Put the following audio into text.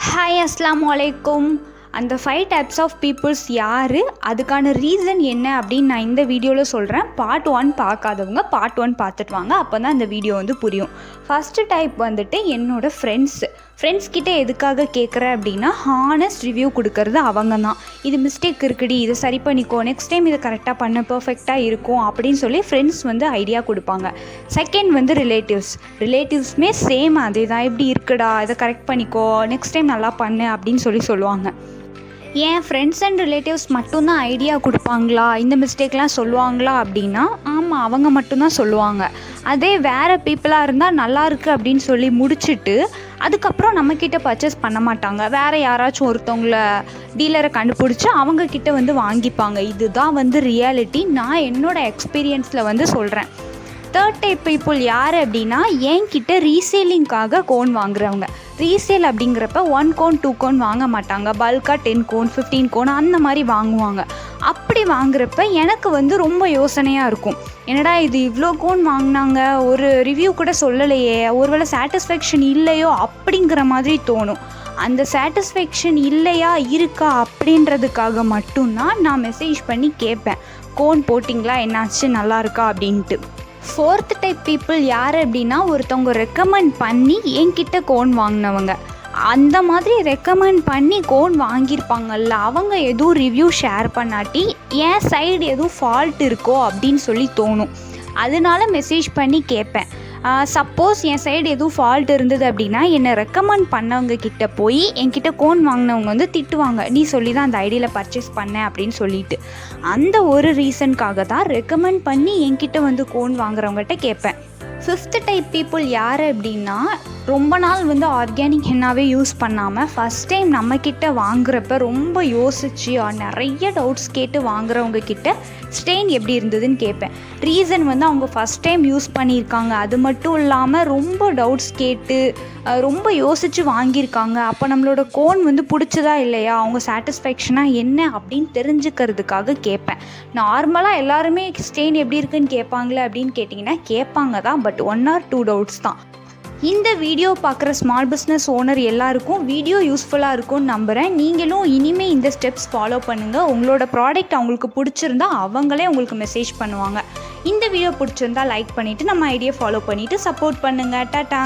Hi அஸ்ஸலாமு அலைக்கும். அந்த 5 டைப்ஸ் ஆஃப் பீப்புள்ஸ் யார், அதுக்கான ரீசன் என்ன அப்படின்னு நான் இந்த வீடியோவில் சொல்கிறேன். பார்ட் 1 பார்க்காதவங்க பார்ட் 1 பார்த்துட்டு வாங்க, அப்போ தான் இந்த வீடியோ புரியும். ஃபஸ்ட்டு டைப் என்னோடய ஃப்ரெண்ட்ஸ் கிட்டே எதுக்காக கேட்குறேன் அப்படின்னா, ஹானஸ்ட் ரிவ்யூ கொடுக்கறது அவங்க தான். இது மிஸ்டேக் இருக்குடி, இதை சரி பண்ணிக்கோ, நெக்ஸ்ட் டைம் இதை கரெக்டாக பண்ண பர்ஃபெக்டாக இருக்கும் அப்படின்னு சொல்லி ஃப்ரெண்ட்ஸ் ஐடியா கொடுப்பாங்க. செகண்ட் ரிலேட்டிவ்ஸுமே சேம் அதே தான், இப்படி இருக்குடா, இதை கரெக்ட் பண்ணிக்கோ, நெக்ஸ்ட் டைம் நல்லா பண்ணு அப்படின்னு சொல்லுவாங்க. ஏன் ஃப்ரெண்ட்ஸ் அண்ட் ரிலேட்டிவ்ஸ் மட்டும்தான் ஐடியா கொடுப்பாங்களா, இந்த மிஸ்டேக்லாம் சொல்லுவாங்களா அப்படின்னா, ஆமாம், அவங்க மட்டும்தான் சொல்லுவாங்க. அதே வேறு பீப்புளாக இருந்தால் நல்லாயிருக்கு அப்படின்னு சொல்லி முடிச்சுட்டு அதுக்கப்புறம் நம்மக்கிட்ட பர்ச்சேஸ் பண்ண மாட்டாங்க. வேறு யாராச்சும் ஒருத்தவங்கள டீலரை கண்டுபிடிச்சி அவங்கக்கிட்ட வாங்கிப்பாங்க. இதுதான் ரியாலிட்டி. நான் என்னோடய எக்ஸ்பீரியன்ஸில் சொல்கிறேன். தேர்ட் டைப் பீப்புள் யார் அப்படின்னா, என்கிட்ட ரீசேலிங்காக கோன் வாங்குறவங்க. ரீசேல் அப்படிங்கிறப்ப 1 கோன் 2 கோன் வாங்க மாட்டாங்க. பல்காக 10 கோன் 15 கோன் அந்த மாதிரி வாங்குவாங்க. அப்படி வாங்குறப்ப எனக்கு ரொம்ப யோசனையாக இருக்கும். என்னடா இது இவ்வளோ கோன் வாங்கினாங்க, ஒரு ரிவ்யூ கூட சொல்லலையே, ஒருவேளை சாட்டிஸ்ஃபேக்ஷன் இல்லையோ அப்படிங்கிற மாதிரி தோணும். அந்த சாட்டிஸ்ஃபேக்ஷன் இல்லையா இருக்கா அப்படின்றதுக்காக மட்டும்தான் நான் மெசேஜ் பண்ணி கேட்பேன், கோன் போட்டிங்களா, என்னாச்சு, நல்லா இருக்கா அப்படின்ட்டு. ஃபோர்த் டைப் பீப்புள் யார் அப்படின்னா, ஒருத்தவங்க ரெக்கமெண்ட் பண்ணி என்கிட்ட கோன் வாங்கினவங்க. அந்த மாதிரி ரெக்கமெண்ட் பண்ணி கோன் வாங்கியிருப்பாங்கல்ல, அவங்க எதுவும் ரிவ்யூ ஷேர் பண்ணாட்டி என் சைடு எதுவும் ஃபால்ட் இருக்கோ அப்படின்னு சொல்லி தோணும். அதனால மெசேஜ் பண்ணி கேட்பேன். சப்போஸ் என் சைடு எதுவும் ஃபால்ட் இருந்தது அப்படின்னா, என்னை ரெக்கமெண்ட் பண்ணவங்க கிட்ட போய் என்கிட்ட கோன் வாங்கினவங்க திட்டுவாங்க, நீ சொல்லி தான் அந்த ஐடியில் பர்ச்சேஸ் பண்ணேன் அப்படின்னு சொல்லிட்டு. அந்த ஒரு ரீசனுக்காக தான் ரெக்கமெண்ட் பண்ணி என்கிட்ட கோன் வாங்குறவங்ககிட்ட கேட்பேன். ஃபிஃப்த் டைப் பீப்புள் யார் அப்படின்னா, ரொம்ப நாள் ஆர்கானிக் ஹென்னாவே யூஸ் பண்ணாமல் ஃபஸ்ட் டைம் நம்மக்கிட்ட வாங்குறப்ப ரொம்ப யோசித்து நிறைய டவுட்ஸ் கேட்டு வாங்குறவங்க கிட்ட ஸ்டெயின் எப்படி இருந்ததுன்னு கேட்பேன். ரீசன் அவங்க ஃபஸ்ட் டைம் யூஸ் பண்ணியிருக்காங்க, அது மட்டும் இல்லாமல் ரொம்ப டவுட்ஸ் கேட்டு ரொம்ப யோசித்து வாங்கியிருக்காங்க. அப்போ நம்மளோட கோன் பிடிச்சதா இல்லையா, அவங்க சாட்டிஸ்ஃபேக்ஷனாக என்ன அப்படின்னு தெரிஞ்சுக்கிறதுக்காக கேட்பேன். நார்மலாக எல்லாருமே ஸ்டெயின் எப்படி இருக்குன்னு கேட்பாங்களே அப்படின்னு கேட்டிங்கன்னா கேட்பாங்க தான், பட் 1 or 2 டவுட்ஸ் தான். இந்த வீடியோ பார்க்குற ஸ்மால் பிஸ்னஸ் ஓனர் எல்லாருக்கும் வீடியோ யூஸ்ஃபுல்லாக இருக்கும்னு நம்புகிறேன். நீங்களும் இனிமேல் இந்த ஸ்டெப்ஸ் ஃபாலோ பண்ணுங்கள். உங்களோட ப்ராடக்ட் அவங்களுக்கு பிடிச்சிருந்தா அவங்களே உங்களுக்கு மெசேஜ் பண்ணுவாங்க. இந்த வீடியோ பிடிச்சிருந்தா லைக் பண்ணிவிட்டு நம்ம ஐடியா ஃபாலோ பண்ணிவிட்டு சப்போர்ட் பண்ணுங்கள். டாடா.